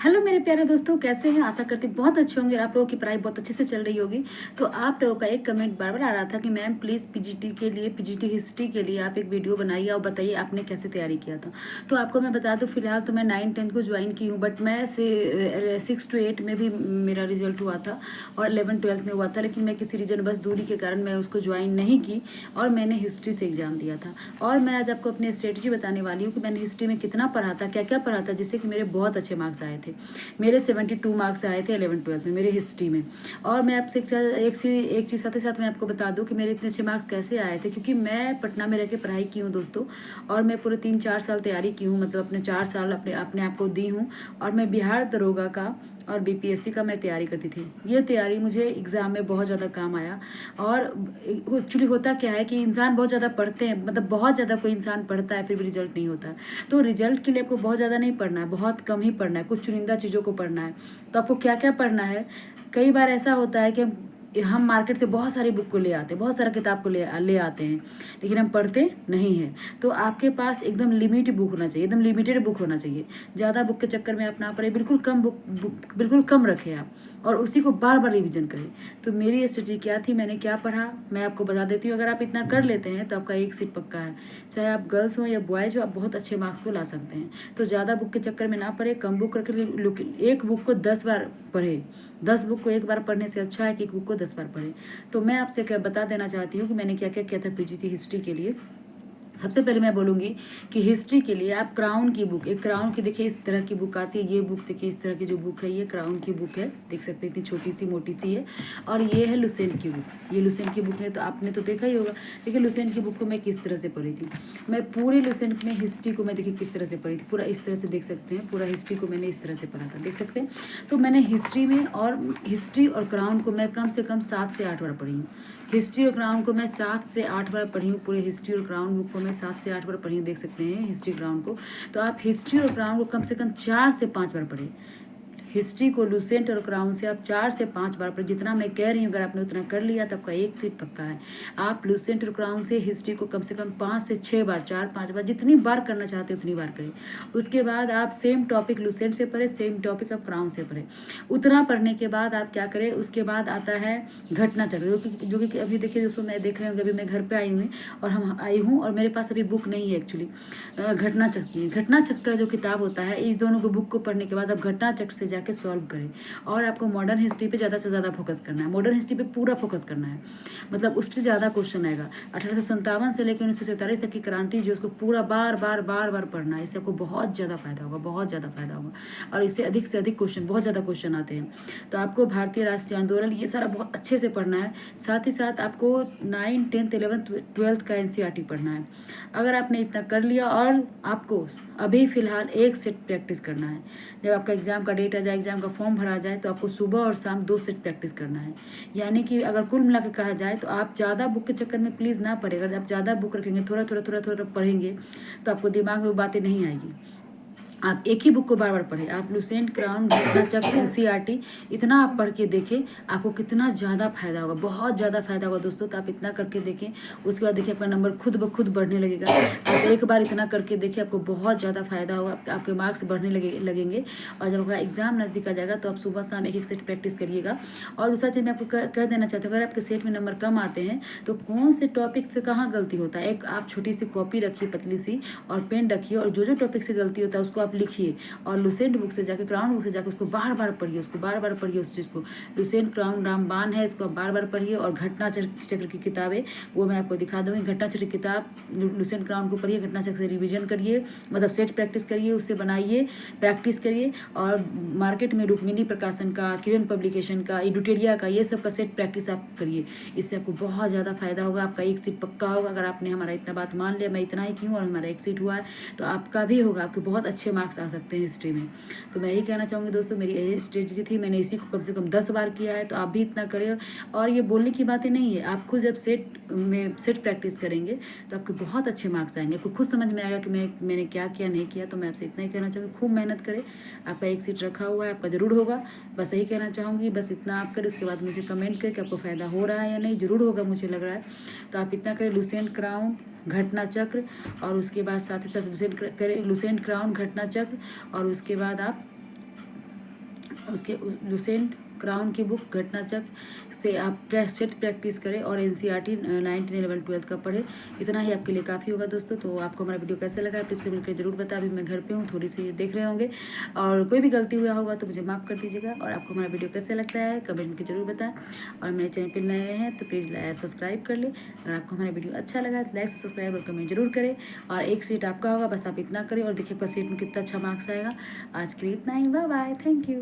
Hello मेरे प्यारे दोस्तों, कैसे हैं? आशा करती हूँ बहुत अच्छे होंगे और आप लोगों की पढ़ाई बहुत अच्छे से चल रही होगी। तो आप लोगों का एक कमेंट बार बार आ रहा था कि मैम प्लीज़ पीजीटी के लिए, पीजीटी हिस्ट्री के लिए आप एक वीडियो बनाइए और बताइए आपने कैसे तैयारी किया था। तो आपको मैं बता दूं, फिलहाल तो मैं 9-10 को ज्वाइन की हूँ, बट मैं से 6 to 8 में भी मेरा रिजल्ट हुआ था और 11-12 में हुआ था, लेकिन मैं किसी रीजन बस दूरी के कारण मैं उसको ज्वाइन नहीं की और मैंने हिस्ट्री से एग्ज़ाम दिया था। और मैं आज आपको अपनी स्ट्रेटजी बताने वाली हूँ कि मैंने हिस्ट्री में कितना पढ़ा था, क्या क्या पढ़ा था, जिससे कि मेरे बहुत अच्छे मार्क्स आए थे। मेरे 72 मार्क्स आए थे 11-12 में मेरे हिस्ट्री में। और मैं आपसे एक चीज़ साथ ही साथ मैं आपको बता दूं कि मेरे इतने अच्छे मार्क्स कैसे आए थे, क्योंकि मैं पटना में रह के पढ़ाई की हूँ दोस्तों। और मैं पूरे 3-4 साल तैयारी की हूँ, मतलब अपने 4 साल अपने अपने आप को दी हूँ। और मैं बिहार दरोगा का और बीपीएससी का मैं तैयारी करती थी। ये तैयारी मुझे एग्ज़ाम में बहुत ज़्यादा काम आया। और एक्चुअली होता क्या है कि इंसान बहुत ज़्यादा पढ़ते हैं, मतलब बहुत ज़्यादा कोई इंसान पढ़ता है फिर भी रिजल्ट नहीं होता है। तो रिजल्ट के लिए आपको बहुत ज़्यादा नहीं पढ़ना है, बहुत कम ही पढ़ना है, कुछ चुनिंदा चीज़ों को पढ़ना है। तो आपको क्या क्या पढ़ना है? कई बार ऐसा होता है कि हम मार्केट से बहुत सारी बुक को ले आते हैं, बहुत सारा किताब को ले आते हैं, लेकिन हम पढ़ते नहीं हैं। तो आपके पास एकदम लिमिट बुक होना चाहिए, एकदम लिमिटेड बुक होना चाहिए। ज़्यादा बुक के चक्कर में आप ना पढ़े, बिल्कुल कम बुक बिल्कुल कम रखें आप, और उसी को बार बार रिविजन करें। तो मेरी स्ट्रेटजी क्या थी, मैंने क्या पढ़ा, मैं आपको बता देती हूँ। अगर आप इतना कर लेते हैं तो आपका एक सीट पक्का है। चाहे आप गर्ल्स हो या बॉयज हो, आप बहुत अच्छे मार्क्स को ला सकते हैं। तो ज़्यादा बुक के चक्कर में ना पढ़े, कम बुक रख के एक बुक को 10 बार पढ़े। 10 बुक को एक बार पढ़ने से अच्छा है कि एक बुक को 10 बार पढ़े। तो मैं आपसे क्या बता देना चाहती हूँ कि मैंने क्या क्या किया था पीजीटी हिस्ट्री के लिए। सबसे पहले मैं बोलूँगी कि हिस्ट्री के लिए आप क्राउन की बुक, एक क्राउन की देखिए इस तरह की बुक आती है। ये बुक देखिए, इस तरह की जो बुक है ये क्राउन की बुक है, देख सकते हैं इतनी छोटी सी मोटी सी है। और ये है लुसेंट की बुक। ये लुसेंट की बुक ने तो आपने तो देखा ही होगा। देखिए लुसेंट की बुक को मैं किस तरह से पढ़ी थी। मैं पूरी लुसेंट में हिस्ट्री को मैं देखिए किस तरह से पढ़ी थी, पूरा इस तरह से देख सकते हैं। पूरा हिस्ट्री को मैंने इस तरह से पढ़ा था, देख सकते हैं। तो मैंने हिस्ट्री और क्राउन को मैं कम से कम 7 से 8 बार पढ़ी हूँ। हिस्ट्री और क्राउन को मैं 7 से 8 बार पढ़ी हूँ। पूरे हिस्ट्री और क्राउन बुक को मैं 7 से 8 बार पढ़ी हूँ, देख सकते हैं हिस्ट्री क्राउन को। तो आप हिस्ट्री और क्राउन को कम से कम 4 से 5 बार पढ़ें। हिस्ट्री को लुसेंट और क्राउन से आप 4 से 5 बार पर, जितना मैं कह रही हूँ अगर आपने उतना कर लिया तो आपका एक सीट पक्का है। आप लुसेंट और क्राउन से हिस्ट्री को कम से कम 5 से 6 बार, 4-5 बार, जितनी बार करना चाहते हैं उतनी बार करें। उसके बाद आप सेम टॉपिक लुसेंट से पढ़े, सेम टॉपिक आप क्राउन से पढ़े। उतना पढ़ने के बाद आप क्या करें, उसके बाद आता है घटना चक्र, जो कि अभी देखिए दोस्तों, मैं देख रहे होंगे अभी मैं घर पर आई हुई और हम आई हूँ और मेरे पास अभी बुक नहीं है एक्चुअली। घटना चक्र की, घटना चक्र का जो किताब होता है, इस दोनों को बुक को पढ़ने के बाद आप घटना चक्र से जाके सॉल्व करें। और आपको मॉडर्न हिस्ट्री पे ज़्यादा से ज़्यादा फोकस करना है, मॉडर्न हिस्ट्री पे पूरा फोकस करना है, मतलब उससे ज़्यादा क्वेश्चन आएगा। 1857 से लेकर 1947 तक की क्रांति जो, उसको पूरा बार बार बार बार पढ़ना है। इससे आपको बहुत ज़्यादा फायदा होगा, बहुत ज़्यादा फायदा होगा। और इससे अधिक से अधिक क्वेश्चन, बहुत ज़्यादा क्वेश्चन आते हैं। तो आपको भारतीय राष्ट्रीय आंदोलन, ये सारा बहुत अच्छे से पढ़ना है। साथ ही साथ आपको 9, 10th, 11th, 12th का एनसीईआरटी पढ़ना है। अगर आपने इतना कर लिया, और आपको अभी फ़िलहाल एक सेट प्रैक्टिस करना है। जब आपका एग्ज़ाम का डेट आ जाए, एग्ज़ाम का फॉर्म भरा जाए, तो आपको सुबह और शाम 2 सेट प्रैक्टिस करना है। यानी कि अगर कुल मिला के कहा जाए तो आप ज़्यादा बुक के चक्कर में प्लीज़ ना पढ़े। अगर आप ज़्यादा बुक रखेंगे, थोड़ा थोड़ा थोड़ा थोड़ा पढ़ेंगे, तो आपको दिमाग में वो बातें नहीं आएगी। आप एक ही बुक को बार बार पढ़ें। आप लुसेंट, क्राउन, घटना चक्र, एनसीईआरटी, इतना आप पढ़ के देखें, आपको कितना ज़्यादा फायदा होगा, बहुत ज़्यादा फायदा होगा दोस्तों। तो आप इतना करके देखें, उसके बाद देखिए आपका नंबर खुद ब खुद बढ़ने लगेगा। आप एक बार इतना करके देखिए, आपको बहुत ज़्यादा फायदा होगा, आपके मार्क्स बढ़ने लगेंगे। और जब आपका एग्जाम नज़दीक आ जाएगा तो आप सुबह शाम एक एक सेट प्रैक्टिस करिएगा। और दूसरा चीज़ मैं आपको कह देना चाहती हूँ, अगर आपके सेट में नंबर कम आते हैं तो कौन से टॉपिक से कहाँ गलती होता है, एक आप छोटी सी कॉपी रखिए, पतली सी, और पेन रखिए, और जो जो टॉपिक से गलती होता है उसको आप लिखिए। और लुसेंट बुक से जाके, क्राउन बुक से जाके उसको बार बार पढ़िए, उसको बार बार पढ़िए उस चीज़ को। लुसेंट, क्राउन, रामबाण है, इसको आप बार बार पढ़िए। और घटना चक्र की किताबें वो मैं आपको दिखा दूँगी। घटना चक्र की किताब लुसेंट, क्राउन को पढ़िए, घटना चक्र से रिविजन करिए, मतलब सेट प्रैक्टिस करिए, उससे बनाइए, प्रैक्टिस करिए। और मार्केट में रुक्मिणी प्रकाशन का, किरण पब्लिकेशन का, एडुटेरिया का, ये सब का सेट प्रैक्टिस आप करिए। इससे आपको बहुत ज़्यादा फायदा होगा, आपका एक सीट पक्का होगा। अगर आपने हमारा इतना बात मान लिया, मैं इतना ही की हूँ और हमारा एक सीट हुआ है, तो आपका भी होगा, आपके बहुत अच्छे मार्क्स आ सकते हैं हिस्ट्री में। तो मैं यही कहना चाहूँगी दोस्तों, मेरी यही स्ट्रेटजी थी, मैंने इसी को कम से कम 10 बार किया है, तो आप भी इतना करें। और ये बोलने की बातें नहीं है, आप खुद जब सेट प्रैक्टिस करेंगे तो आपके बहुत अच्छे मार्क्स आएंगे, आपको खुद समझ में आएगा कि मैंने क्या किया, नहीं किया। तो मैं आपसे इतना ही कहना चाहूँगी, खूब मेहनत करें, आपका एक सीट रखा हुआ है, आपका ज़रूर होगा। बस यही कहना चाहूँगी, बस इतना आप करें। उसके बाद मुझे कमेंट करें कि आपको फ़ायदा हो रहा है या नहीं, ज़रूर होगा मुझे लग रहा है। तो आप इतना करें, लुसेंट, क्राउन, घटना चक्र, और उसके बाद साथ ही साथ लुसेंट क्राउन, घटना चक्र, और उसके बाद आप उसके लुसेंट क्राउन की बुक घटनाचक्र से आप सेट प्रैक्टिस करें और NCERT 9, 10, 11, 12 का पढ़े। इतना ही आपके लिए काफ़ी होगा दोस्तों। तो आपको हमारा वीडियो कैसा लगा प्लीज़ कमेंट करके जरूर बताएं। अभी मैं घर पे हूँ, थोड़ी सी देख रहे होंगे, और कोई भी गलती हुआ होगा तो मुझे माफ़ कर दीजिएगा। और आपको हमारा वीडियो कैसा लगता है कमेंट करके जरूर बताएं। और मेरे चैनल पर नए हैं तो प्लीज़ सब्सक्राइब कर ले। अगर आपको हमारा वीडियो अच्छा लगा तो लाइक सब्सक्राइब और कमेंट जरूर करें। और एक सीट आपका होगा, बस आप इतना करें और देखिए आपका सीट में कितना अच्छा मार्क्स आएगा। आज के लिए इतना ही, बाय बाय, थैंक यू।